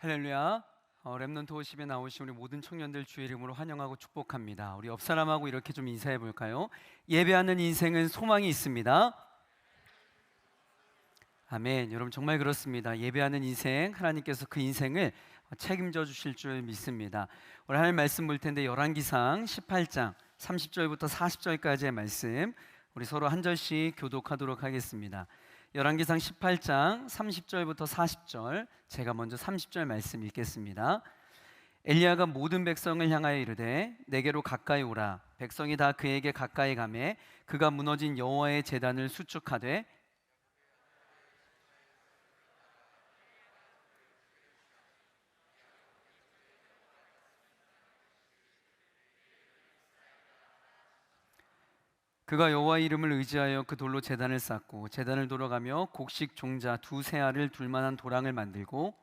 할렐루야. 렘넌트 50에 나오신 우리 모든 청년들 주의 이름으로 환영하고 축복합니다. 우리 옆 사람하고 이렇게 좀 인사해 볼까요? 예배하는 인생은 소망이 있습니다. 아멘. 여러분 정말 그렇습니다. 예배하는 인생, 하나님께서 그 인생을 책임져 주실 줄 믿습니다. 오늘 하나님 말씀 볼 텐데 열왕기상 18장 30절부터 40절까지의 말씀, 우리 서로 한 절씩 교독하도록 하겠습니다. 열왕기상 18장 30절부터 40절, 제가 먼저 30절 말씀 읽겠습니다. 엘리야가 모든 백성을 향하여 이르되 내게로 가까이 오라. 백성이 다 그에게 가까이 가매 그가 무너진 여호와의 제단을 수축하되 그가 여호와의 이름을 의지하여 그 돌로 제단을 쌓고 제단을 돌아가며 곡식 종자 두세 알을 둘 만한 도랑을 만들고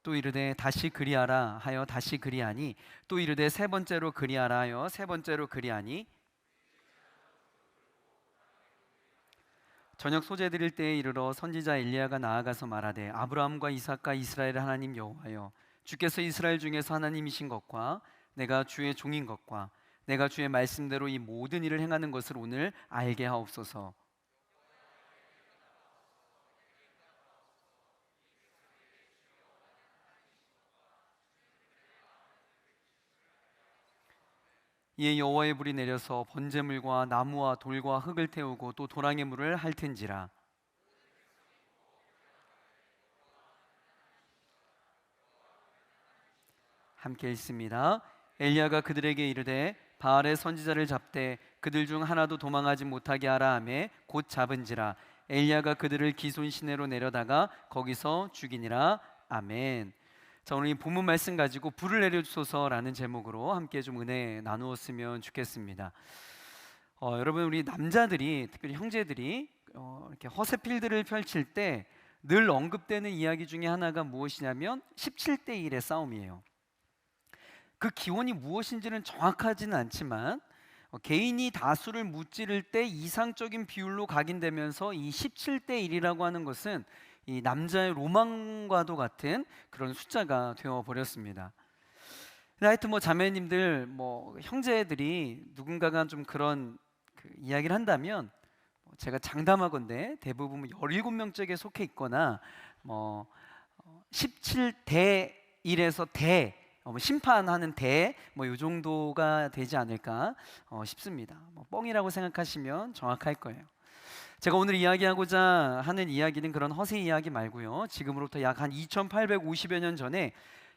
또 이르되 다시 그리하라 하여 다시 그리하니 또 이르되 세 번째로 그리하라 하여 세 번째로 그리하니 저녁 소재 드릴 때에 이르러 선지자 엘리야가 나아가서 말하되 아브라함과 이삭과 이스라엘의 하나님 여호와여, 주께서 이스라엘 중에서 하나님이신 것과 내가 주의 종인 것과 내가 주의 말씀대로 이 모든 일을 행하는 것을 오늘 알게 하옵소서. 이에 여호와의 불이 내려서 번제물과 나무와 돌과 흙을 태우고 또 도랑의 물을 핥은지라. 함께 읽습니다. 엘리야가 그들에게 이르되 바알의 선지자를 잡되 그들 중 하나도 도망하지 못하게 하라 하매 곧 잡은지라. 엘리야가 그들을 기손 시내로 내려다가 거기서 죽이니라. 아멘. 자, 오늘 이 본문 말씀 가지고 불을 내려주소서라는 제목으로 함께 좀 은혜 나누었으면 좋겠습니다. 여러분, 우리 남자들이, 특별히 형제들이 이렇게 허세 필드를 펼칠 때 늘 언급되는 이야기 중에 하나가 무엇이냐면 17대 1의 싸움이에요. 그 기원이 무엇인지는 정확하지는 않지만 개인이 다수를 무찌를 때 이상적인 비율로 각인되면서 이 17대 1이라고 하는 것은 이 남자의 로망과도 같은 그런 숫자가 되어버렸습니다. 하여튼 자매님들, 형제들이 누군가가 좀 그런 이야기를 한다면 제가 장담하건대 대부분 17명째에 속해 있거나 17대 1에서 대 심판하는 대 이 정도가 되지 않을까 싶습니다. 뻥이라고 생각하시면 정확할 거예요. 제가 오늘 이야기하고자 하는 이야기는 그런 허세 이야기 말고요, 지금으로부터 약 한 2850여 년 전에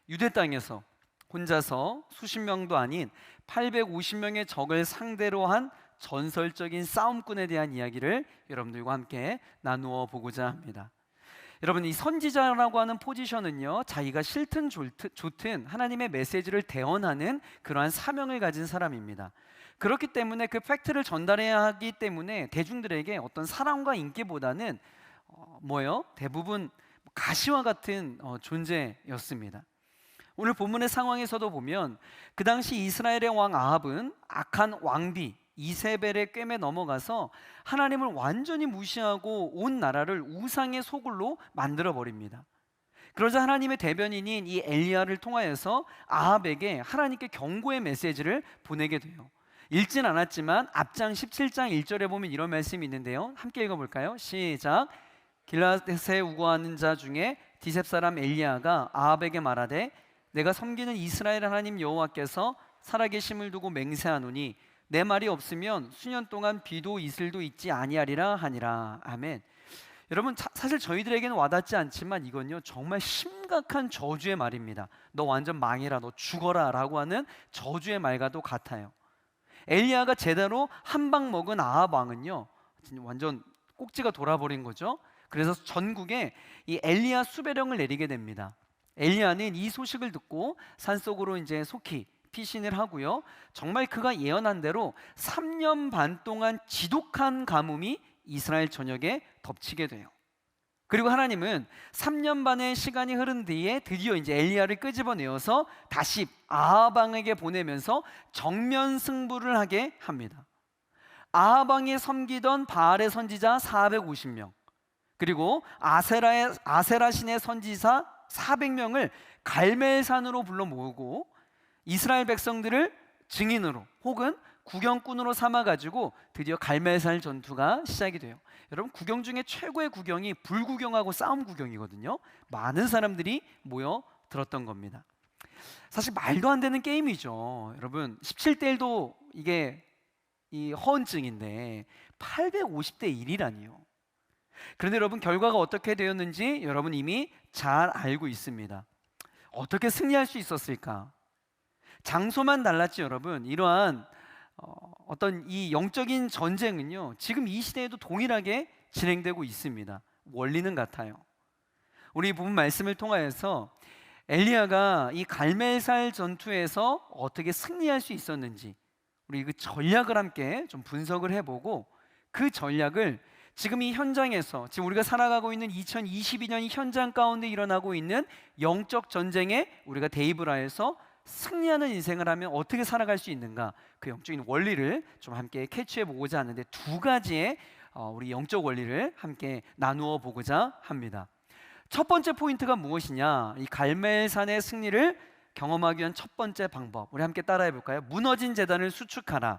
유대 땅에서 혼자서 수십 명도 아닌 850명의 적을 상대로 한 전설적인 싸움꾼에 대한 이야기를 여러분들과 함께 나누어 보고자 합니다. 여러분, 이 선지자라고 하는 포지션은요, 자기가 싫든 좋든 하나님의 메시지를 대언하는 그러한 사명을 가진 사람입니다. 그렇기 때문에 그 팩트를 전달해야 하기 때문에 대중들에게 어떤 사랑과 인기보다는 대부분 가시와 같은 존재였습니다. 오늘 본문의 상황에서도 보면 그 당시 이스라엘의 왕 아합은 악한 왕비 이세벨의 꿰매 넘어가서 하나님을 완전히 무시하고 온 나라를 우상의 소굴로 만들어 버립니다. 그러자 하나님의 대변인인 이 엘리야를 통하여서 아합에게 하나님께 경고의 메시지를 보내게 돼요. 읽진 않았지만 앞장 17장 1절에 보면 이런 말씀이 있는데요, 함께 읽어볼까요? 시작. 길라앗에 우거하는 자 중에 디셉 사람 엘리야가 아합에게 말하되 내가 섬기는 이스라엘 하나님 여호와께서 살아계심을 두고 맹세하노니 내 말이 없으면 수년 동안 비도 이슬도 있지 아니하리라 하니라. 아멘. 여러분, 사실 저희들에게는 와닿지 않지만 이건요 정말 심각한 저주의 말입니다. 너 완전 망해라, 너 죽어라 라고 하는 저주의 말과도 같아요. 엘리야가 제대로 한 방 먹은 아합 왕은요 완전 꼭지가 돌아버린 거죠. 그래서 전국에 이 엘리야 수배령을 내리게 됩니다. 엘리야는 이 소식을 듣고 산속으로 이제 속히 피신을 하고요, 정말 그가 예언한 대로 3년 반 동안 지독한 가뭄이 이스라엘 전역에 덮치게 돼요. 그리고 하나님은 3년 반의 시간이 흐른 뒤에 드디어 이제 엘리야를 끄집어내어서 다시 아합 왕에게 보내면서 정면 승부를 하게 합니다. 아합 왕이 섬기던 바알의 선지자 450명, 그리고 아세라 신의 선지자 400명을 갈멜산으로 불러 모으고 이스라엘 백성들을 증인으로 혹은 구경꾼으로 삼아가지고 드디어 갈멜산 전투가 시작이 돼요. 여러분, 구경 중에 최고의 구경이 불구경하고 싸움 구경이거든요. 많은 사람들이 모여 들었던 겁니다. 사실 말도 안 되는 게임이죠. 여러분, 17대 1도 이게 이 허언증인데 850대 1이라니요. 그런데 여러분, 결과가 어떻게 되었는지 여러분 이미 잘 알고 있습니다. 어떻게 승리할 수 있었을까? 장소만 달랐지 여러분, 이러한 어떤 이 영적인 전쟁은요, 지금 이 시대에도 동일하게 진행되고 있습니다. 원리는 같아요. 우리 본문 말씀을 통하여서 엘리야가 이 갈멜살 전투에서 어떻게 승리할 수 있었는지 우리 그 전략을 함께 좀 분석을 해보고, 그 전략을 지금 이 현장에서, 지금 우리가 살아가고 있는 2022년 이 현장 가운데 일어나고 있는 영적 전쟁에 우리가 대입을 하여서 승리하는 인생을 하면 어떻게 살아갈 수 있는가, 그 영적인 원리를 좀 함께 캐치해 보고자 하는데, 두 가지의 우리 영적 원리를 함께 나누어 보고자 합니다. 첫 번째 포인트가 무엇이냐? 이 갈멜산의 승리를 경험하기 위한 첫 번째 방법, 우리 함께 따라해 볼까요? 무너진 제단을 수축하라.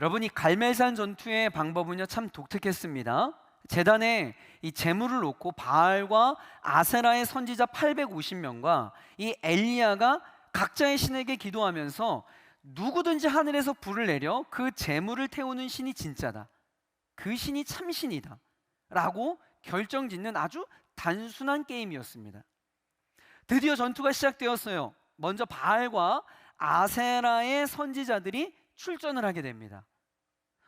여러분, 이 갈멜산 전투의 방법은요 참 독특했습니다. 제단에 이 제물을 놓고 바알과 아세라의 선지자 850명과 이 엘리야가 각자의 신에게 기도하면서 누구든지 하늘에서 불을 내려 그 제물을 태우는 신이 진짜다, 그 신이 참신이다 라고 결정짓는 아주 단순한 게임이었습니다. 드디어 전투가 시작되었어요. 먼저 바알과 아세라의 선지자들이 출전을 하게 됩니다.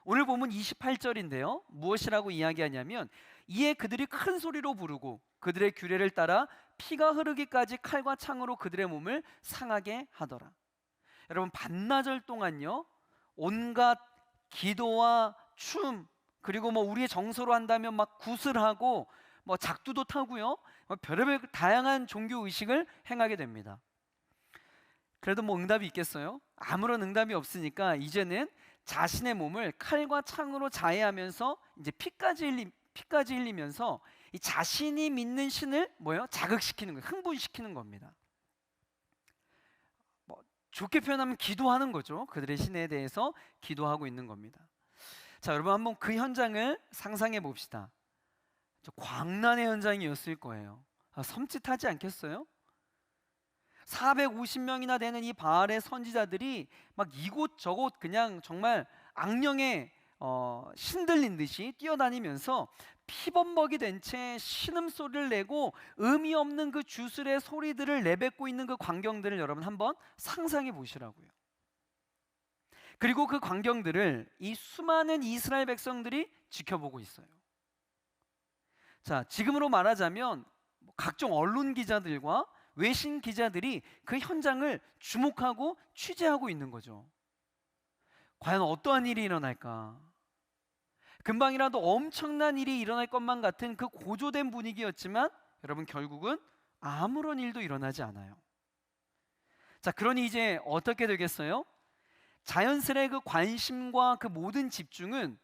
오늘 보면 28절인데요 무엇이라고 이야기하냐면, 이에 그들이 큰 소리로 부르고 그들의 규례를 따라 피가 흐르기까지 칼과 창으로 그들의 몸을 상하게 하더라. 여러분, 반나절 동안요 온갖 기도와 춤, 그리고 뭐 우리의 정서로 한다면 막 구슬하고 뭐 작두도 타고요, 별의별 다양한 종교 의식을 행하게 됩니다. 그래도 뭐 응답이 있겠어요? 아무런 응답이 없으니까 이제는 자신의 몸을 칼과 창으로 자해하면서 이제 피까지 흘리면서 이 자신이 믿는 신을 자극시키는 거예요. 흥분시키는 겁니다. 뭐 좋게 표현하면 기도하는 거죠. 그들의 신에 대해서 기도하고 있는 겁니다. 자, 여러분 한번 그 현장을 상상해 봅시다. 광란의 현장이었을 거예요. 섬찟하지 않겠어요? 450명이나 되는 이 바알의 선지자들이 막 이곳저곳 그냥 정말 악령에 신들린 듯이 뛰어다니면서 피범벅이 된 채 신음소리를 내고 의미 없는 그 주술의 소리들을 내뱉고 있는 그 광경들을 여러분 한번 상상해 보시라고요. 그리고 그 광경들을 이 수많은 이스라엘 백성들이 지켜보고 있어요. 자, 지금으로 말하자면 각종 언론 기자들과 외신 기자들이 그 현장을 주목하고 취재하고 있는 거죠. 과연 어떠한 일이 일어날까? 금방이라도 엄청난 일이 일어날 것만 같은 그 고조된 분위기였지만 여러분, 결국은 아무런 일도 일어나지 않아요. 자, 그러니 이제 어떻게 되겠어요? 자연스레 그 관심과 그 모든 집중은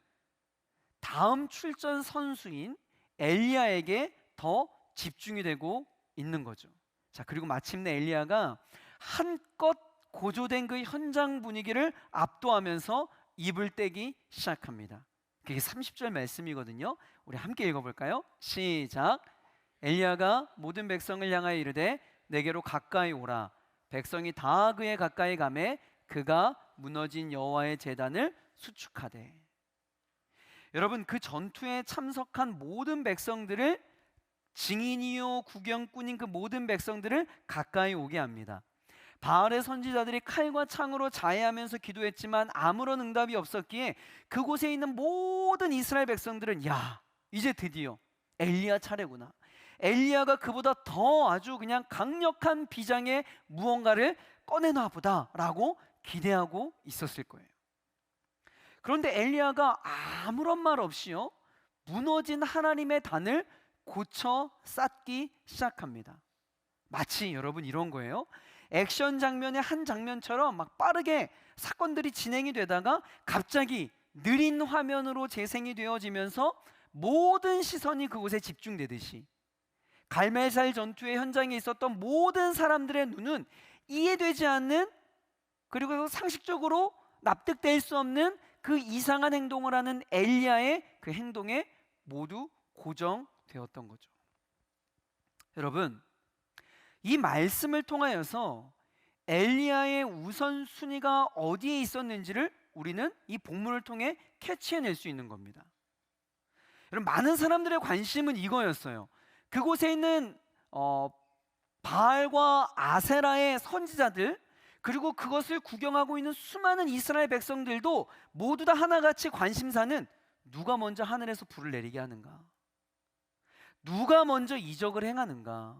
다음 출전 선수인 엘리야에게 더 집중이 되고 있는 거죠. 자, 그리고 마침내 엘리야가 한껏 고조된 그 현장 분위기를 압도하면서 입을 떼기 시작합니다. 그게 30절 말씀이거든요. 우리 함께 읽어볼까요? 시작. 엘리야가 모든 백성을 향하여 이르되 내게로 가까이 오라. 백성이 다 그에 가까이 가매 그가 무너진 여호와의 제단을 수축하되. 여러분, 그 전투에 참석한 모든 백성들을, 증인이요 구경꾼인 그 모든 백성들을 가까이 오게 합니다. 바알의 선지자들이 칼과 창으로 자해하면서 기도했지만 아무런 응답이 없었기에 그곳에 있는 모든 이스라엘 백성들은, 야, 이제 드디어 엘리야 차례구나, 엘리야가 그보다 더 아주 그냥 강력한 비장의 무언가를 꺼내나 보다 라고 기대하고 있었을 거예요. 그런데 엘리야가 아무런 말 없이요 무너진 하나님의 단을 고쳐 쌓기 시작합니다. 마치 여러분 이런 거예요. 액션 장면의 한 장면처럼 막 빠르게 사건들이 진행이 되다가 갑자기 느린 화면으로 재생이 되어지면서 모든 시선이 그곳에 집중되듯이 갈멜살 전투의 현장에 있었던 모든 사람들의 눈은 이해되지 않는, 그리고 상식적으로 납득될 수 없는 그 이상한 행동을 하는 엘리야의 그 행동에 모두 고정되었던 거죠. 여러분, 이 말씀을 통하여서 엘리야의 우선순위가 어디에 있었는지를 우리는 이 본문을 통해 캐치해낼 수 있는 겁니다. 여러분, 많은 사람들의 관심은 이거였어요. 그곳에 있는 바알과 아세라의 선지자들, 그리고 그것을 구경하고 있는 수많은 이스라엘 백성들도 모두 다 하나같이 관심사는 누가 먼저 하늘에서 불을 내리게 하는가, 누가 먼저 이적을 행하는가,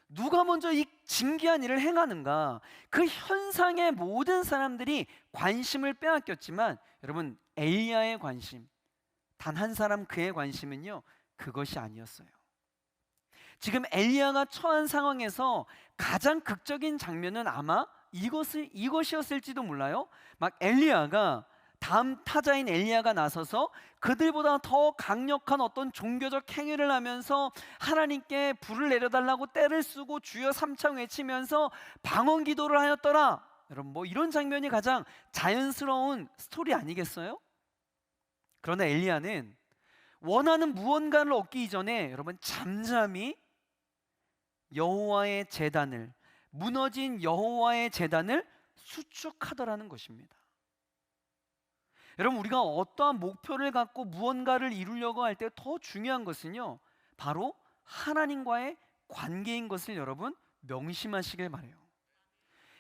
누가 먼저 이 진귀한 일을 행하는가, 그 현상에 모든 사람들이 관심을 빼앗겼지만 여러분, 엘리야의 관심, 단 한 사람 그의 관심은요, 그것이 아니었어요. 지금 엘리야가 처한 상황에서 가장 극적인 장면은 아마 이것이었을지도 몰라요. 막 엘리야가, 다음 타자인 엘리야가 나서서 그들보다 더 강력한 어떤 종교적 행위를 하면서 하나님께 불을 내려달라고 떼를 쓰고 주여 삼창 외치면서 방언 기도를 하였더라. 여러분, 뭐 이런 장면이 가장 자연스러운 스토리 아니겠어요? 그러나 엘리야는 원하는 무언가를 얻기 이전에 여러분, 잠잠히 여호와의 제단을, 무너진 여호와의 제단을 수축하더라는 것입니다. 여러분, 우리가 어떠한 목표를 갖고 무언가를 이루려고 할 때 더 중요한 것은요, 바로 하나님과의 관계인 것을 여러분 명심하시길 바라요.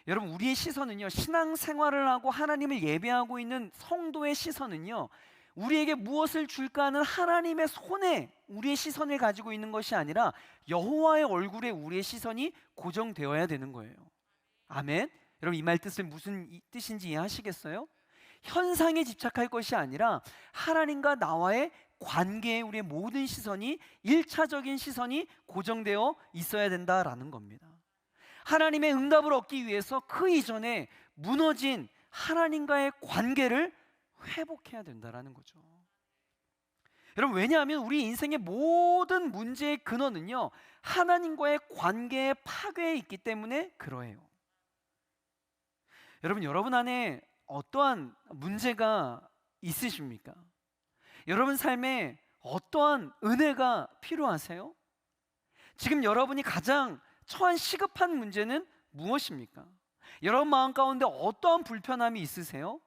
여러분, 우리의 시선은요, 신앙생활을 하고 하나님을 예배하고 있는 성도의 시선은요, 우리에게 무엇을 줄까 하는 하나님의 손에 우리의 시선을 가지고 있는 것이 아니라 여호와의 얼굴에 우리의 시선이 고정되어야 되는 거예요. 아멘. 여러분, 이 말 뜻을 무슨 뜻인지 이해하시겠어요? 현상에 집착할 것이 아니라 하나님과 나와의 관계에 우리의 모든 시선이, 1차적인 시선이 고정되어 있어야 된다라는 겁니다. 하나님의 응답을 얻기 위해서 그 이전에 무너진 하나님과의 관계를 회복해야 된다라는 거죠. 여러분, 왜냐하면 우리 인생의 모든 문제의 근원은요, 하나님과의 관계의 파괴에 있기 때문에 그러해요. 여러분 안에 어떠한 문제가 있으십니까? 여러분 삶에 어떠한 은혜가 필요하세요? 지금 여러분이 가장 처한 시급한 문제는 무엇입니까? 여러분 마음 가운데 어떠한 불편함이 있으세요?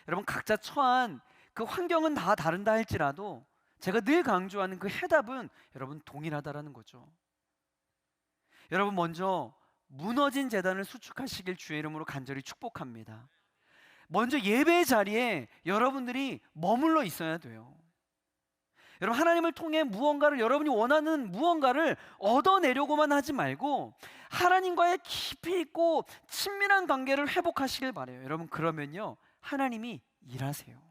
여러분, 각자 처한 그 환경은 다 다른다 할지라도 제가 늘 강조하는 그 해답은 여러분 동일하다라는 거죠. 여러분, 먼저 무너진 제단을 수축하시길 주의 이름으로 간절히 축복합니다. 먼저 예배의 자리에 여러분들이 머물러 있어야 돼요. 여러분, 하나님을 통해 무언가를, 여러분이 원하는 무언가를 얻어내려고만 하지 말고 하나님과의 깊이 있고 친밀한 관계를 회복하시길 바라요. 여러분, 그러면요 하나님이 일하세요.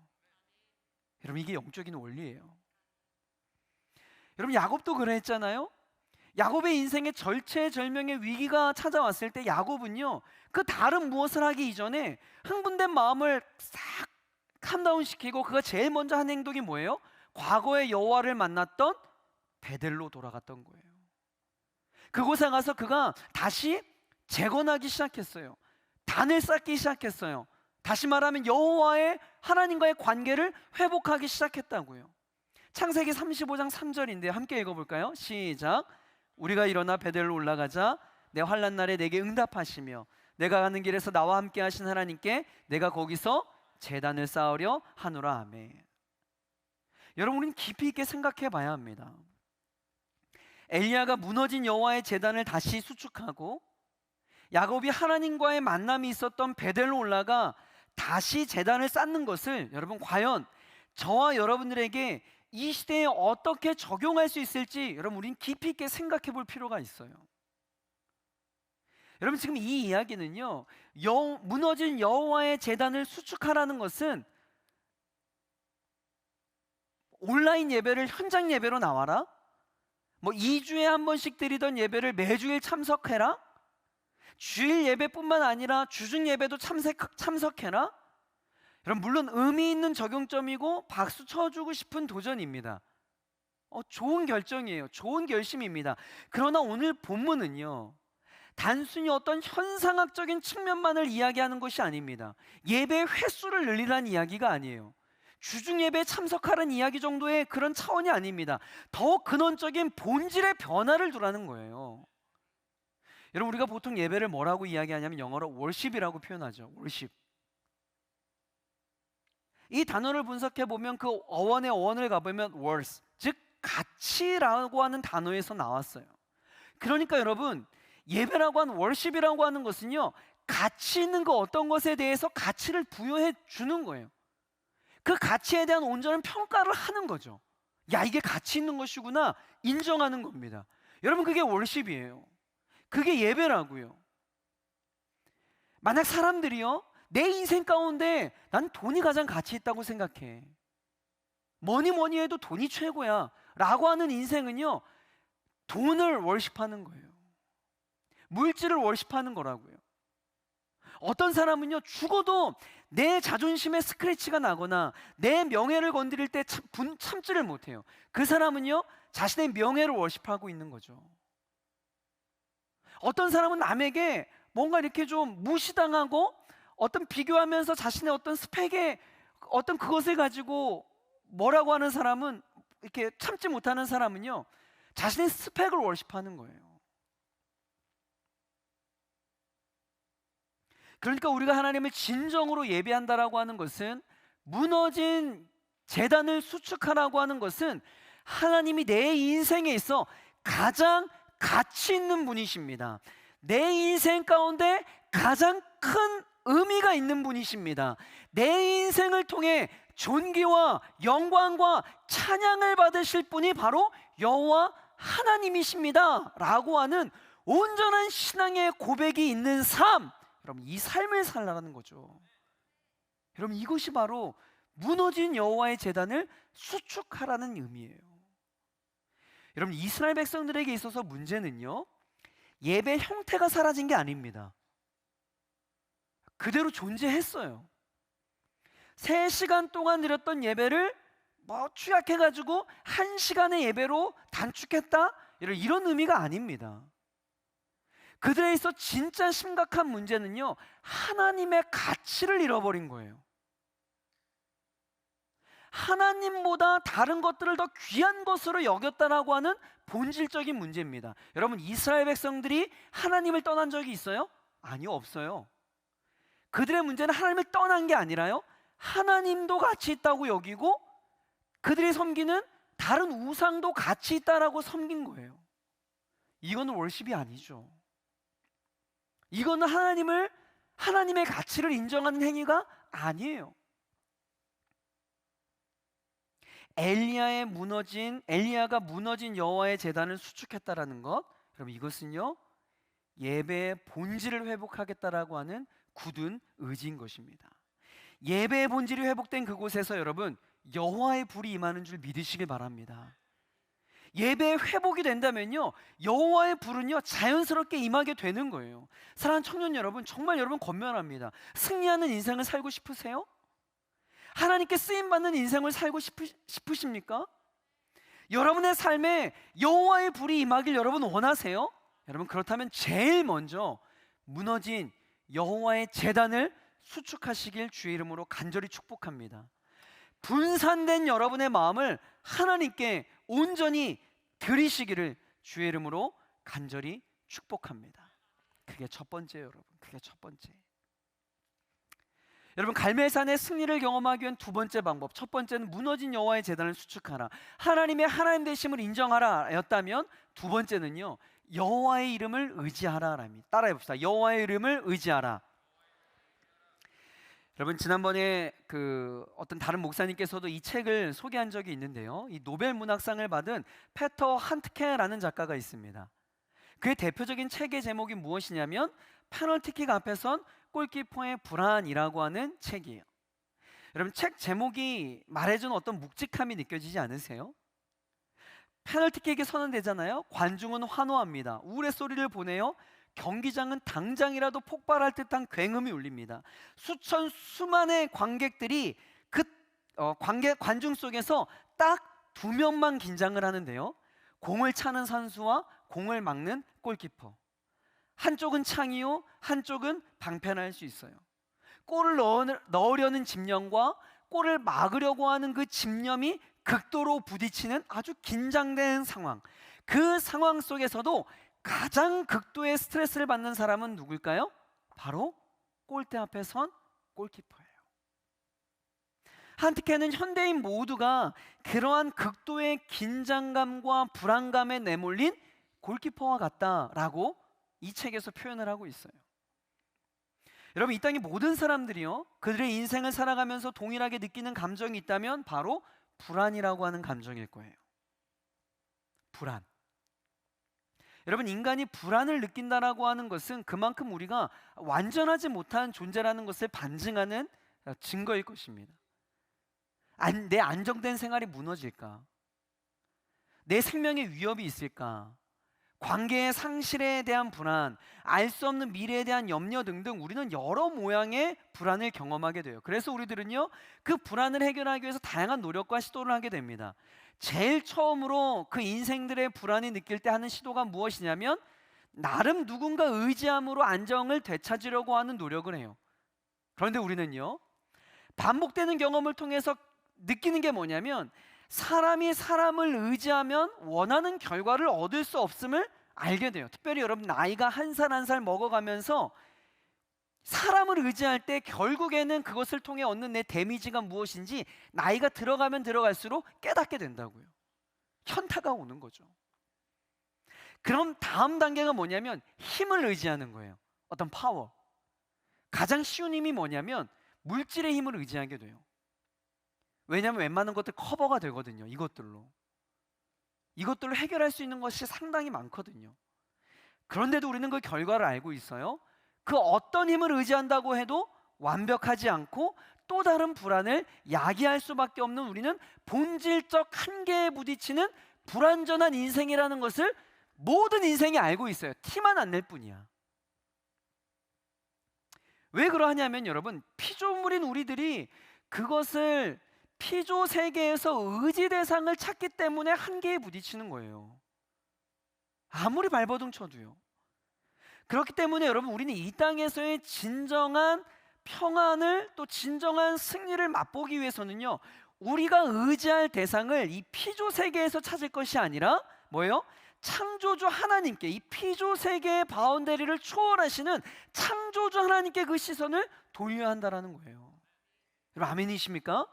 여러분, 이게 영적인 원리예요. 여러분, 야곱도 그랬잖아요. 야곱의 인생에 절체절명의 위기가 찾아왔을 때 야곱은요, 그 다른 무엇을 하기 이전에 흥분된 마음을 싹 캄다운시키고 그가 제일 먼저 한 행동이 뭐예요? 과거의 여호와를 만났던 베델로 돌아갔던 거예요. 그곳에 가서 그가 다시 재건하기 시작했어요. 단을 쌓기 시작했어요. 다시 말하면 여호와의, 하나님과의 관계를 회복하기 시작했다고요. 창세기 35장 3절인데 함께 읽어볼까요? 시작. 우리가 일어나 베델로 올라가자 내 환난 날에 내게 응답하시며 내가 가는 길에서 나와 함께 하신 하나님께 내가 거기서 제단을 쌓으려 하노라. 아멘. 여러분, 우리는 깊이 있게 생각해 봐야 합니다. 엘리야가 무너진 여호와의 제단을 다시 수축하고 야곱이 하나님과의 만남이 있었던 베델로 올라가 다시 제단을 쌓는 것을 여러분, 과연 저와 여러분들에게 이 시대에 어떻게 적용할 수 있을지 여러분, 우린 깊이 있게 생각해 볼 필요가 있어요. 여러분, 지금 이 이야기는요, 무너진 여호와의 제단을 수축하라는 것은 온라인 예배를 현장 예배로 나와라, 뭐 2주에 한 번씩 드리던 예배를 매주일 참석해라, 주일 예배뿐만 아니라 주중 예배도 참석해라? 여러분, 물론 의미 있는 적용점이고 박수 쳐주고 싶은 도전입니다. 좋은 결정이에요. 좋은 결심입니다. 그러나 오늘 본문은요, 단순히 어떤 현상학적인 측면만을 이야기하는 것이 아닙니다. 예배 횟수를 늘리라는 이야기가 아니에요. 주중 예배에 참석하라는 이야기 정도의 그런 차원이 아닙니다. 더 근원적인 본질의 변화를 두라는 거예요. 여러분, 우리가 보통 예배를 뭐라고 이야기하냐면 영어로 worship이라고 표현하죠. worship. 이 단어를 분석해 보면 그 어원의 어원을 가보면 worth, 즉 가치라고 하는 단어에서 나왔어요. 그러니까 여러분, 예배라고 하는 worship이라고 하는 것은요, 가치 있는 그 어떤 것에 대해서 가치를 부여해 주는 거예요. 그 가치에 대한 온전한 평가를 하는 거죠. 야, 이게 가치 있는 것이구나, 인정하는 겁니다. 여러분, 그게 worship이에요. 그게 예배라고요. 만약 사람들이요, 내 인생 가운데 난 돈이 가장 가치 있다고 생각해, 뭐니 해도 돈이 최고야 라고 하는 인생은요, 돈을 월십하는 거예요. 물질을 월십하는 거라고요. 어떤 사람은요, 죽어도 내 자존심에 스크래치가 나거나 내 명예를 건드릴 때 참지를 못해요. 그 사람은요, 자신의 명예를 월십하고 있는 거죠. 어떤 사람은 남에게 뭔가 이렇게 좀 무시당하고 어떤 비교하면서 자신의 어떤 스펙에 어떤 그것을 가지고 뭐라고 하는 사람은, 이렇게 참지 못하는 사람은요, 자신의 스펙을 월십하는 거예요. 그러니까 우리가 하나님을 진정으로 예배한다라고 하는 것은, 무너진 제단을 수축하라고 하는 것은 하나님이 내 인생에 있어 가장 가치 있는 분이십니다. 내 인생 가운데 가장 큰 의미가 있는 분이십니다. 내 인생을 통해 존귀와 영광과 찬양을 받으실 분이 바로 여호와 하나님이십니다 라고 하는 온전한 신앙의 고백이 있는 삶, 여러분, 이 삶을 살라는 거죠. 여러분, 이것이 바로 무너진 여호와의 제단을 수축하라는 의미예요. 여러분, 이스라엘 백성들에게 있어서 문제는요, 예배 형태가 사라진 게 아닙니다. 그대로 존재했어요. 3시간 동안 드렸던 예배를 축약해가지고 1시간의 예배로 단축했다, 이런 의미가 아닙니다. 그들에 있어 진짜 심각한 문제는요, 하나님의 가치를 잃어버린 거예요. 하나님보다 다른 것들을 더 귀한 것으로 여겼다라고 하는 본질적인 문제입니다. 여러분, 이스라엘 백성들이 하나님을 떠난 적이 있어요? 아니요, 없어요. 그들의 문제는 하나님을 떠난 게 아니라요, 하나님도 가치 있다고 여기고 그들이 섬기는 다른 우상도 가치 있다라고 섬긴 거예요. 이거는 월십이 아니죠. 이거는 하나님의 가치를 인정하는 행위가 아니에요. 엘리야가 무너진 여호와의 제단을 수축했다라는 것, 여러분, 이것은요, 예배의 본질을 회복하겠다라고 하는 굳은 의지인 것입니다. 예배의 본질이 회복된 그곳에서 여러분, 여호와의 불이 임하는 줄 믿으시길 바랍니다. 예배의 회복이 된다면요, 여호와의 불은요, 자연스럽게 임하게 되는 거예요. 사랑하는 청년 여러분, 정말 여러분 권면합니다. 승리하는 인생을 살고 싶으세요? 하나님께 쓰임받는 인생을 살고 싶으십니까? 여러분의 삶에 여호와의 불이 임하길 여러분 원하세요? 여러분, 그렇다면 제일 먼저 무너진 여호와의 제단을 수축하시길 주의 이름으로 간절히 축복합니다. 분산된 여러분의 마음을 하나님께 온전히 드리시기를 주의 이름으로 간절히 축복합니다. 그게 첫 번째예요, 여러분. 그게 첫 번째. 여러분, 갈멜산의 승리를 경험하기 위한 두 번째 방법, 첫 번째는 무너진 여호와의 제단을 수축하라, 하나님의 하나님 되심을 인정하라 였다면, 두 번째는요, 여호와의 이름을 의지하라랍니다. 따라해 봅시다. 여호와의 이름을 의지하라. 여러분, 지난번에 어떤 다른 목사님께서도 이 책을 소개한 적이 있는데요, 이 노벨 문학상을 받은 페터 한트케라는 작가가 있습니다. 그의 대표적인 책의 제목이 무엇이냐면 페널티킥 앞에 선 골키퍼의 불안이라고 하는 책이에요. 여러분, 책 제목이 말해주는 어떤 묵직함이 느껴지지 않으세요? 페널티킥에 서는 데잖아요. 관중은 환호합니다. 우울의 소리를 보내요. 경기장은 당장이라도 폭발할 듯한 굉음이 울립니다. 수만의 관객들이 그 관중 속에서 딱 두 명만 긴장을 하는데요. 공을 차는 선수와 공을 막는 골키퍼. 한쪽은 창이요, 한쪽은 방패할 수 있어요. 골을 넣으려는 집념과 골을 막으려고 하는 그 집념이 극도로 부딪히는 아주 긴장된 상황. 그 상황 속에서도 가장 극도의 스트레스를 받는 사람은 누굴까요? 바로 골대 앞에 선 골키퍼예요. 한티케는 현대인 모두가 그러한 극도의 긴장감과 불안감에 내몰린 골키퍼와 같다라고 이 책에서 표현을 하고 있어요. 여러분, 이 땅의 모든 사람들이요, 그들의 인생을 살아가면서 동일하게 느끼는 감정이 있다면 바로 불안이라고 하는 감정일 거예요. 불안. 여러분, 인간이 불안을 느낀다라고 하는 것은 그만큼 우리가 완전하지 못한 존재라는 것을 반증하는 증거일 것입니다. 내 안정된 생활이 무너질까? 내 생명에 위협이 있을까? 관계의 상실에 대한 불안, 알 수 없는 미래에 대한 염려 등등 우리는 여러 모양의 불안을 경험하게 돼요. 그래서 우리들은요, 그 불안을 해결하기 위해서 다양한 노력과 시도를 하게 됩니다. 제일 처음으로 그 인생들의 불안이 느낄 때 하는 시도가 무엇이냐면 나름 누군가 의지함으로 안정을 되찾으려고 하는 노력을 해요. 그런데 우리는요, 반복되는 경험을 통해서 느끼는 게 뭐냐면 사람이 사람을 의지하면 원하는 결과를 얻을 수 없음을 알게 돼요. 특별히 여러분, 나이가 한 살 한 살 먹어가면서 사람을 의지할 때 결국에는 그것을 통해 얻는 내 데미지가 무엇인지 나이가 들어가면 들어갈수록 깨닫게 된다고요. 현타가 오는 거죠. 그럼 다음 단계가 뭐냐면 힘을 의지하는 거예요. 어떤 파워. 가장 쉬운 힘이 뭐냐면 물질의 힘을 의지하게 돼요. 왜냐하면 웬만한 것들 커버가 되거든요. 이것들로 해결할 수 있는 것이 상당히 많거든요. 그런데도 우리는 그 결과를 알고 있어요. 그 어떤 힘을 의지한다고 해도 완벽하지 않고 또 다른 불안을 야기할 수밖에 없는 우리는 본질적 한계에 부딪히는 불완전한 인생이라는 것을 모든 인생이 알고 있어요. 티만 안 낼 뿐이야. 왜 그러하냐면 여러분, 피조물인 우리들이 그것을 피조 세계에서 의지 대상을 찾기 때문에 한계에 부딪히는 거예요. 아무리 발버둥 쳐도요. 그렇기 때문에 여러분, 우리는 이 땅에서의 진정한 평안을 또 진정한 승리를 맛보기 위해서는요, 우리가 의지할 대상을 이 피조 세계에서 찾을 것이 아니라 뭐예요? 창조주 하나님께, 이 피조 세계의 바운더리를 초월하시는 창조주 하나님께 그 시선을 돌려야 한다는 거예요. 여러분, 아멘이십니까?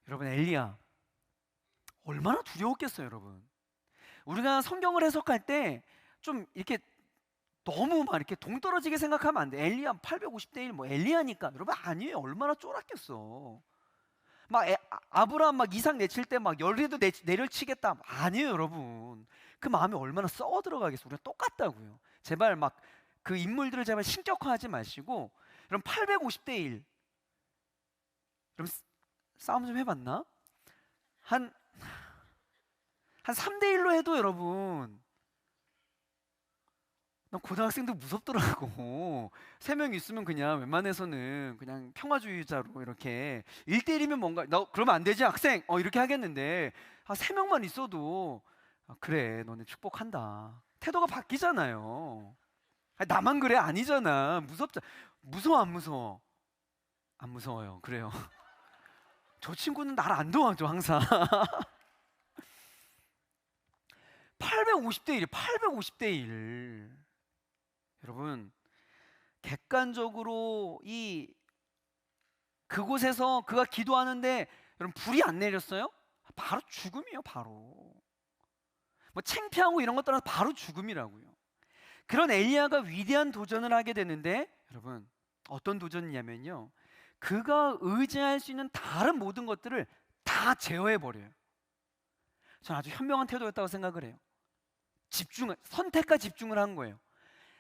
여러분, 엘리야 얼마나 두려웠겠어요. 여러분, 우리가 성경을 해석할 때 좀 이렇게 너무 막 이렇게 동떨어지게 생각하면 안 돼. 엘리야 850대 1 뭐 엘리야니까. 여러분, 아니에요. 얼마나 쫄았겠어. 막 아브라함 막 이삭 내칠 때 막 열리도 내를 치겠다. 아니에요. 여러분, 그 마음이 얼마나 썩어 들어가겠어. 우리가 똑같다고요. 제발 막 그 인물들을 제발 신격화하지 마시고. 여러분, 850대 1 여러분, 싸움 좀 해봤나? 한 3대 1로 해도 여러분, 난 고등학생도 무섭더라고. 3명 있으면 그냥 웬만해서는 그냥 평화주의자로 이렇게 1대 1이면 뭔가 너 그러면 안 되지 학생 이렇게 하겠는데 3명만 있어도 그래 너네 축복한다 태도가 바뀌잖아요. 나만 그래? 아니잖아. 무서워 안 무서워? 안 무서워요. 그래요. 저 친구는 나를 안 도와줘 항상. 850대 1, 850대 1. 여러분, 객관적으로 그곳에서 그가 기도하는데 여러분, 불이 안 내렸어요? 바로 죽음이에요. 바로 뭐 창피하고 이런 것 떠나서 바로 죽음이라고요. 그런 엘리야가 위대한 도전을 하게 되는데 여러분, 어떤 도전이냐면요, 그가 의지할 수 있는 다른 모든 것들을 다 제어해 버려요. 저는 아주 현명한 태도였다고 생각을 해요. 선택과 집중을 한 거예요.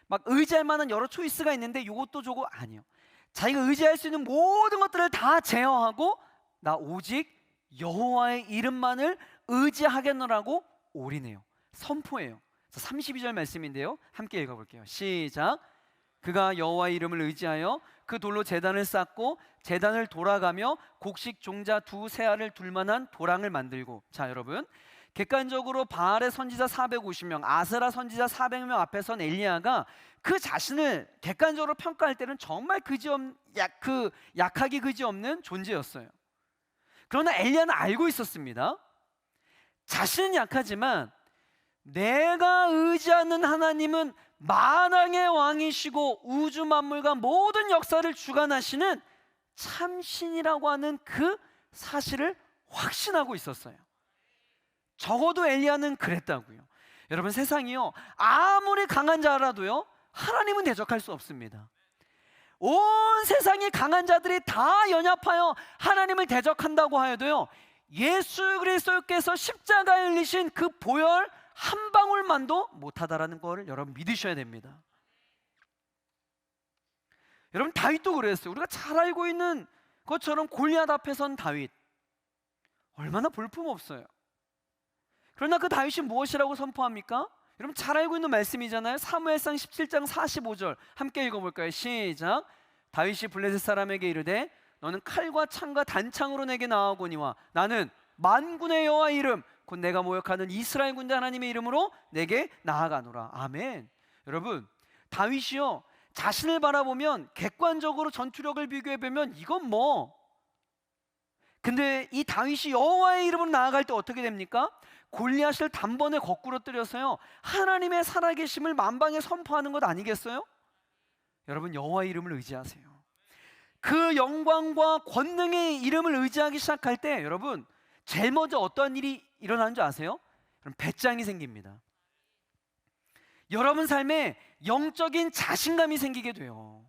막 의지할 만한 여러 초이스가 있는데 이것도 저거 아니에요. 자기가 의지할 수 있는 모든 것들을 다 제어하고 나 오직 여호와의 이름만을 의지하겠노라고 올인해요. 선포해요. 32절 말씀인데요, 함께 읽어볼게요. 시작. 그가 여호와의 이름을 의지하여 그 돌로 제단을 쌓고 제단을 돌아가며 곡식 종자 두 세알을 둘 만한 도랑을 만들고. 자, 여러분, 객관적으로 바알의 선지자 450명, 아세라 선지자 400명 앞에 선 엘리야가 그 자신을 객관적으로 평가할 때는 정말 약하기 그지없는 존재였어요. 그러나 엘리야는 알고 있었습니다. 자신은 약하지만 내가 의지하는 하나님은 만왕의 왕이시고 우주 만물과 모든 역사를 주관하시는 참신이라고 하는 그 사실을 확신하고 있었어요. 적어도 엘리야는 그랬다고요. 여러분, 세상이요, 아무리 강한 자라도요, 하나님은 대적할 수 없습니다. 온 세상의 강한 자들이 다 연합하여 하나님을 대적한다고 하여도요, 예수 그리스도께서 십자가에 흘리신 그 보혈 한 방울만도 못하다라는 걸 여러분 믿으셔야 됩니다. 여러분, 다윗도 그랬어요. 우리가 잘 알고 있는 것처럼 골리앗 앞에 선 다윗, 얼마나 볼품없어요. 그러나 그 다윗이 무엇이라고 선포합니까? 여러분, 잘 알고 있는 말씀이잖아요. 사무엘상 17장 45절 함께 읽어볼까요? 시작. 다윗이 블레셋 사람에게 이르되 너는 칼과 창과 단창으로 내게 나아오거니와 나는 만군의 여호와의 이름 곧 내가 모욕하는 이스라엘 군대 하나님의 이름으로 내게 나아가노라. 아멘. 여러분, 다윗이요, 자신을 바라보면 객관적으로 전투력을 비교해보면 이건 뭐, 근데 이 다윗이 여호와의 이름으로 나아갈 때 어떻게 됩니까? 골리앗을 단번에 거꾸로 때려서요, 하나님의 살아계심을 만방에 선포하는 것 아니겠어요? 여러분, 여호와의 이름을 의지하세요. 그 영광과 권능의 이름을 의지하기 시작할 때 여러분, 제일 먼저 어떠한 일이 일어나는 줄 아세요? 그럼 배짱이 생깁니다. 여러분 삶에 영적인 자신감이 생기게 돼요.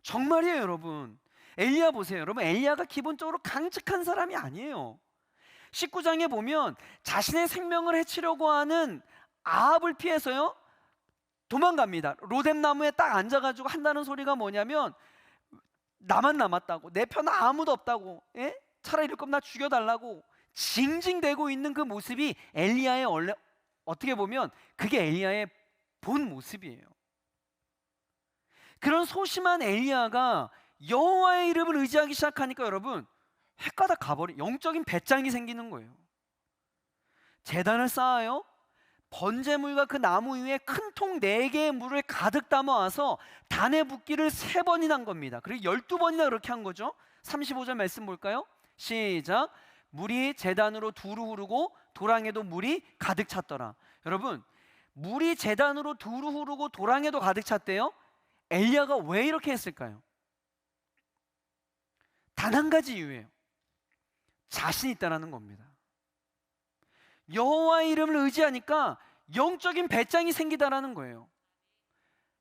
정말이에요. 여러분, 엘리야 보세요. 여러분, 엘리야가 기본적으로 강직한 사람이 아니에요. 19장에 보면 자신의 생명을 해치려고 하는 아합을 피해서요, 도망갑니다. 로뎀나무에 딱 앉아가지고 한다는 소리가 뭐냐면, 나만 남았다고, 내 편은 아무도 없다고, 예? 차라리 이럴 거면 나 죽여달라고 징징대고 있는 그 모습이 엘리야의 원래, 어떻게 보면 그게 엘리야의 본 모습이에요. 그런 소심한 엘리야가 여호와의 이름을 의지하기 시작하니까 여러분, 헷가닥 가버린 영적인 배짱이 생기는 거예요. 제단을 쌓아요. 번제물과 그 나무 위에 큰 통 4개의 물을 가득 담아와서 단에 붓기를 3번이나 한 겁니다. 그리고 12번이나 그렇게 한 거죠. 35절 말씀 볼까요? 시작. 물이 제단으로 두루 흐르고 도랑에도 물이 가득 찼더라. 여러분, 물이 제단으로 두루 흐르고 도랑에도 가득 찼대요. 엘리야가 왜 이렇게 했을까요? 단 한 가지 이유예요. 자신 있다라는 겁니다. 여호와의 이름을 의지하니까 영적인 배짱이 생기다라는 거예요.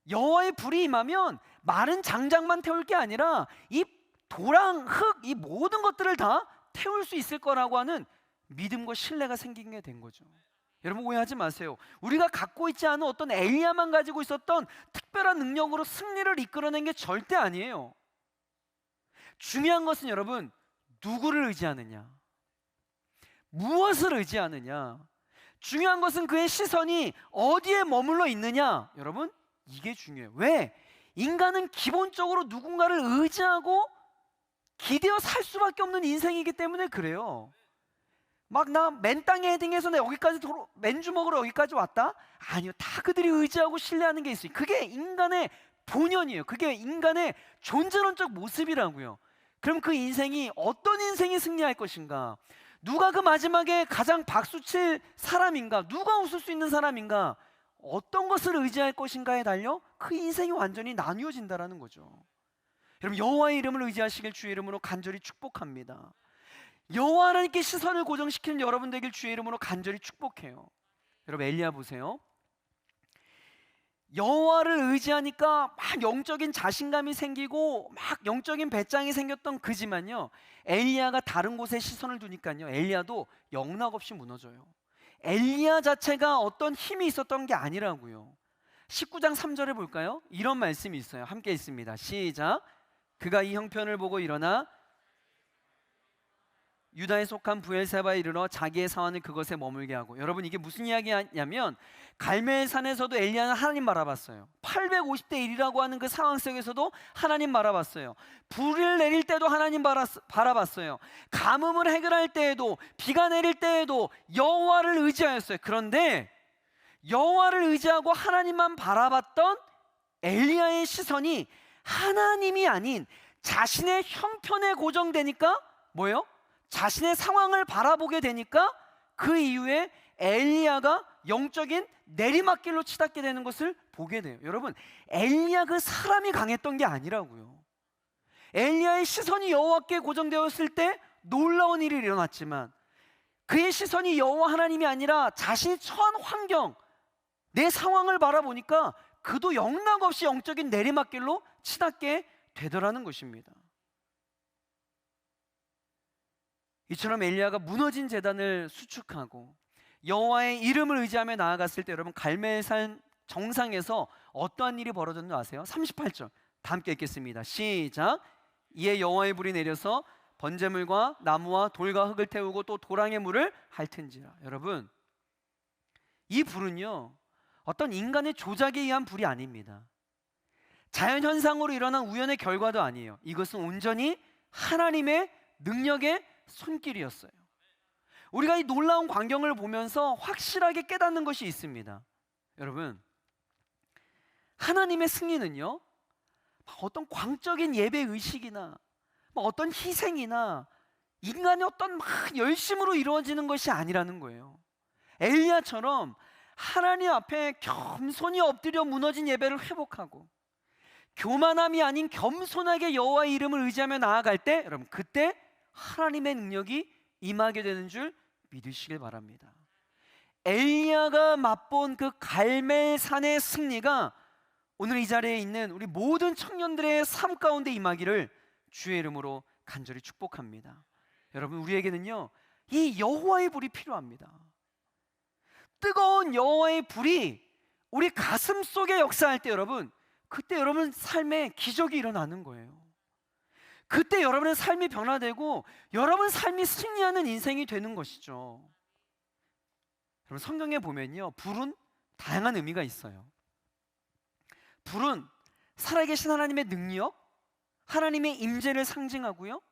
여호와의 불이 임하면 마른 장작만 태울 게 아니라 이 도랑, 흙, 이 모든 것들을 다 태울 수 있을 거라고 하는 믿음과 신뢰가 생기게 된 거죠. 여러분, 오해하지 마세요. 우리가 갖고 있지 않은 어떤 엘리야만 가지고 있었던 특별한 능력으로 승리를 이끌어낸 게 절대 아니에요. 중요한 것은 여러분, 누구를 의지하느냐, 무엇을 의지하느냐, 중요한 것은 그의 시선이 어디에 머물러 있느냐. 여러분, 이게 중요해요. 왜? 인간은 기본적으로 누군가를 의지하고 기대어 살 수밖에 없는 인생이기 때문에 그래요. 막 나 맨 땅에 헤딩해서 나 여기까지 맨주먹으로 여기까지 왔다? 아니요, 다 그들이 의지하고 신뢰하는 게 있어요. 그게 인간의 본연이에요. 그게 인간의 존재론적 모습이라고요. 그럼 그 인생이 어떤 인생이 승리할 것인가? 누가 그 마지막에 가장 박수칠 사람인가? 누가 웃을 수 있는 사람인가? 어떤 것을 의지할 것인가에 달려 그 인생이 완전히 나뉘어진다라는 거죠. 여러분, 여호와의 이름을 의지하시길 주의 이름으로 간절히 축복합니다. 여호와 하나님께 시선을 고정시키는 여러분 되길 주의 이름으로 간절히 축복해요. 여러분, 엘리야 보세요. 여호와를 의지하니까 막 영적인 자신감이 생기고 막 영적인 배짱이 생겼던 그지만요, 엘리야가 다른 곳에 시선을 두니까요, 엘리야도 영락없이 무너져요. 엘리야 자체가 어떤 힘이 있었던 게 아니라고요. 19장 3절에 볼까요? 이런 말씀이 있어요. 함께 읽습니다. 시작. 그가 이 형편을 보고 일어나 유다에 속한 브엘세바에 이르러 자기의 사환을 그것에 머물게 하고, 여러분 이게 무슨 이야기냐면 갈멜산에서도 엘리야는 하나님 바라봤어요. 850대 1이라고 하는 그 상황 속에서도 하나님 바라봤어요. 불을 내릴 때도 하나님 바라봤어요. 가뭄을 해결할 때에도, 비가 내릴 때에도 여호와를 의지하였어요. 그런데 여호와를 의지하고 하나님만 바라봤던 엘리야의 시선이 하나님이 아닌 자신의 형편에 고정되니까 뭐예요? 자신의 상황을 바라보게 되니까 그 이후에 엘리야가 영적인 내리막길로 치닫게 되는 것을 보게 돼요. 여러분, 엘리야 그 사람이 강했던 게 아니라고요. 엘리야의 시선이 여호와께 고정되었을 때 놀라운 일이 일어났지만, 그의 시선이 여호와 하나님이 아니라 자신이 처한 환경, 내 상황을 바라보니까 그도 영락없이 영적인 내리막길로 치닫게 되더라는 것입니다. 이처럼 엘리야가 무너진 제단을 수축하고 여호와의 이름을 의지하며 나아갔을 때, 여러분 갈멜산 정상에서 어떠한 일이 벌어졌는지 아세요? 38절 다 함께 읽겠습니다. 시작. 이에 여호와의 불이 내려서 번제물과 나무와 돌과 흙을 태우고 또 도랑의 물을 핥은지라. 여러분, 이 불은요 어떤 인간의 조작에 의한 불이 아닙니다. 자연현상으로 일어난 우연의 결과도 아니에요. 이것은 온전히 하나님의 능력의 손길이었어요. 우리가 이 놀라운 광경을 보면서 확실하게 깨닫는 것이 있습니다. 여러분, 하나님의 승리는요 어떤 광적인 예배 의식이나 어떤 희생이나 인간의 어떤 열심으로 이루어지는 것이 아니라는 거예요. 엘리야처럼 하나님 앞에 겸손히 엎드려 무너진 예배를 회복하고 교만함이 아닌 겸손하게 여호와의 이름을 의지하며 나아갈 때, 여러분 그때 하나님의 능력이 임하게 되는 줄 믿으시길 바랍니다. 엘리야가 맛본 그 갈멜산의 승리가 오늘 이 자리에 있는 우리 모든 청년들의 삶 가운데 임하기를 주의 이름으로 간절히 축복합니다. 여러분, 우리에게는요 이 여호와의 불이 필요합니다. 뜨거운 여호와의 불이 우리 가슴 속에 역사할 때, 여러분 그때 여러분 삶에 기적이 일어나는 거예요. 그때 여러분의 삶이 변화되고 여러분 삶이 승리하는 인생이 되는 것이죠. 여러분, 성경에 보면요 불은 다양한 의미가 있어요. 불은 살아계신 하나님의 능력, 하나님의 임재를 상징하고요,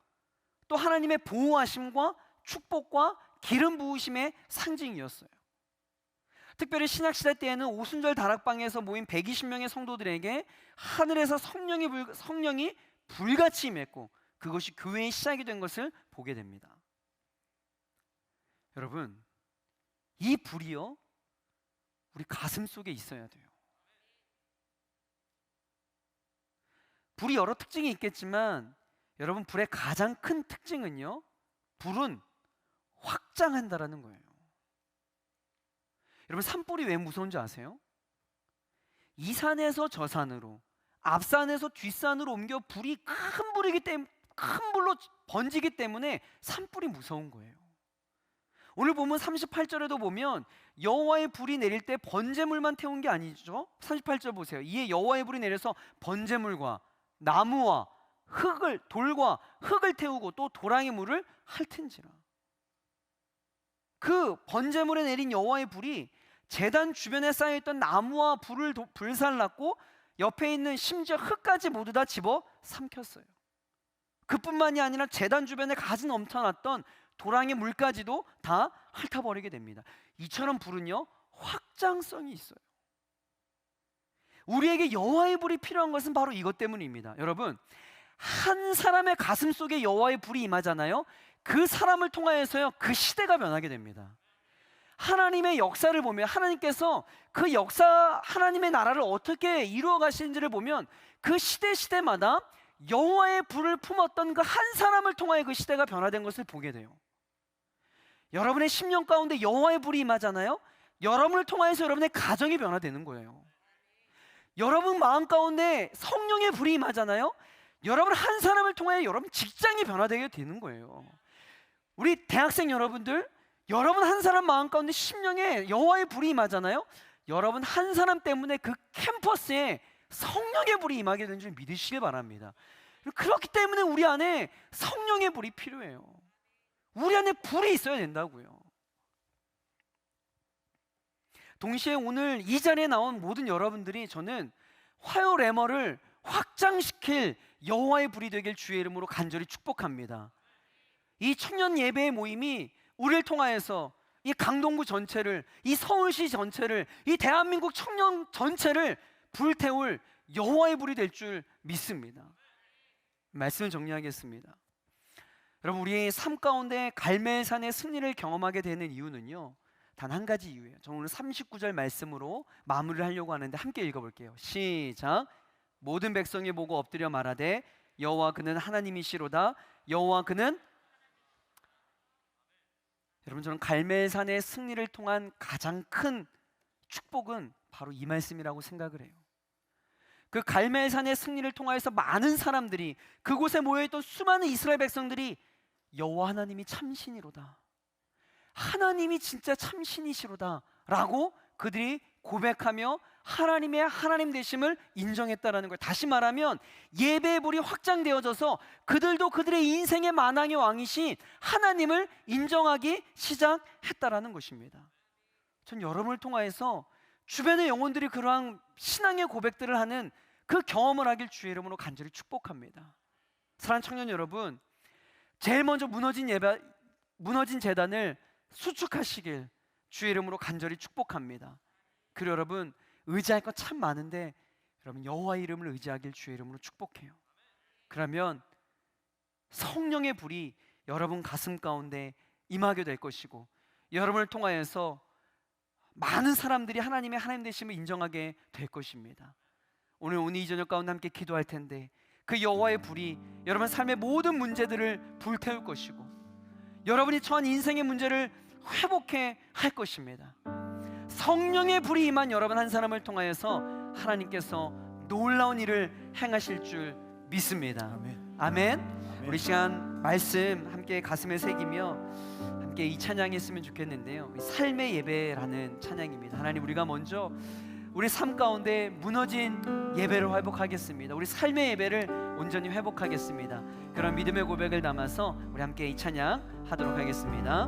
또 하나님의 보호하심과 축복과 기름 부으심의 상징이었어요. 특별히 신약시대 때에는 오순절 다락방에서 모인 120명의 성도들에게 하늘에서 성령이 불같이 임했고 그것이 교회의 시작이 된 것을 보게 됩니다. 여러분, 이 불이요 우리 가슴 속에 있어야 돼요. 불이 여러 특징이 있겠지만, 여러분 불의 가장 큰 특징은요 불은 확장한다라는 거예요. 여러분, 산불이 왜 무서운 줄 아세요? 이 산에서 저 산으로, 앞산에서 뒷산으로 옮겨 불이 큰 불로 번지기 때문에 산불이 무서운 거예요. 오늘 보면 38절에도 보면 여호와의 불이 내릴 때 번제물만 태운 게 아니죠. 38절 보세요. 이에 여호와의 불이 내려서 번제물과 나무와 돌과 흙을 태우고 또 도랑의 물을 핥은지라. 그 번제물에 내린 여호와의 불이 제단 주변에 쌓여있던 나무와 불을 불살랐고 옆에 있는 심지어 흙까지 모두 다 집어 삼켰어요. 그뿐만이 아니라 제단 주변에 가지 넘쳐났던 도랑의 물까지도 다 핥아버리게 됩니다. 이처럼 불은요 확장성이 있어요. 우리에게 여호와의 불이 필요한 것은 바로 이것 때문입니다. 여러분, 한 사람의 가슴 속에 여호와의 불이 임하잖아요. 그 사람을 통하여서요 그 시대가 변하게 됩니다. 하나님의 역사를 보면, 하나님께서 그 역사, 하나님의 나라를 어떻게 이루어 가시는지를 보면 그 시대마다 여호와의 불을 품었던 그 한 사람을 통하여 그 시대가 변화된 것을 보게 돼요. 여러분의 심령 가운데 여호와의 불이 임하잖아요. 여러분을 통하여서 여러분의 가정이 변화되는 거예요. 여러분 마음 가운데 성령의 불이 임하잖아요. 여러분 한 사람을 통하여 여러분 직장이 변화되게 되는 거예요. 우리 대학생 여러분들, 여러분 한 사람 마음 가운데 심령에 여호와의 불이 임하잖아요. 여러분 한 사람 때문에 그 캠퍼스에 성령의 불이 임하게 되는 줄 믿으시길 바랍니다. 그렇기 때문에 우리 안에 성령의 불이 필요해요. 우리 안에 불이 있어야 된다고요. 동시에 오늘 이 자리에 나온 모든 여러분들이 저는 화요 레머를 확장시킬 여호와의 불이 되길 주의 이름으로 간절히 축복합니다. 이 청년 예배의 모임이 우리를 통하여서 이 강동구 전체를, 이 서울시 전체를, 이 대한민국 청년 전체를 불태울 여호와의 불이 될 줄 믿습니다. 말씀을 정리하겠습니다. 여러분, 우리의 삶 가운데 갈멜산의 승리를 경험하게 되는 이유는요, 단 한 가지 이유예요. 저는 오늘 39절 말씀으로 마무리를 하려고 하는데 함께 읽어볼게요. 시작. 모든 백성이 보고 엎드려 말하되 여호와 그는 하나님이시로다. 여호와 그는, 여러분, 저는 갈멜산의 승리를 통한 가장 큰 축복은 바로 이 말씀이라고 생각을 해요. 그 갈멜산의 승리를 통하여서 많은 사람들이, 그곳에 모여있던 수많은 이스라엘 백성들이 여호와 하나님이 참신이로다, 하나님이 진짜 참신이시로다 라고 그들이 고백하며 하나님의 하나님 되심을 인정했다라는 거예요. 다시 말하면 예배의 불이 확장되어져서 그들도 그들의 인생의 만왕의 왕이신 하나님을 인정하기 시작했다라는 것입니다. 전 여러분을 통하여서 주변의 영혼들이 그러한 신앙의 고백들을 하는 그 경험을 하길 주의 이름으로 간절히 축복합니다. 사랑하는 청년 여러분, 제일 먼저 무너진 재단을 수축하시길 주의 이름으로 간절히 축복합니다. 그리고 여러분, 의지할 것 참 많은데 여러분 여호와의 이름을 의지하길 주의 이름으로 축복해요. 그러면 성령의 불이 여러분 가슴 가운데 임하게 될 것이고, 여러분을 통하여서 많은 사람들이 하나님의 하나님 되심을 인정하게 될 것입니다. 오늘 이 저녁 가운데 함께 기도할 텐데 그 여호와의 불이 여러분 삶의 모든 문제들을 불태울 것이고, 여러분이 처한 인생의 문제를 회복해 할 것입니다. 성령의 불이 임한 여러분 한 사람을 통하여서 하나님께서 놀라운 일을 행하실 줄 믿습니다. 아멘. 아멘. 우리 시간 말씀 함께 가슴에 새기며 함께 이 찬양이 했으면 좋겠는데요, 삶의 예배라는 찬양입니다. 하나님, 우리가 먼저 우리 삶 가운데 무너진 예배를 회복하겠습니다. 우리 삶의 예배를 온전히 회복하겠습니다. 그런 믿음의 고백을 담아서 우리 함께 이 찬양 하도록 하겠습니다.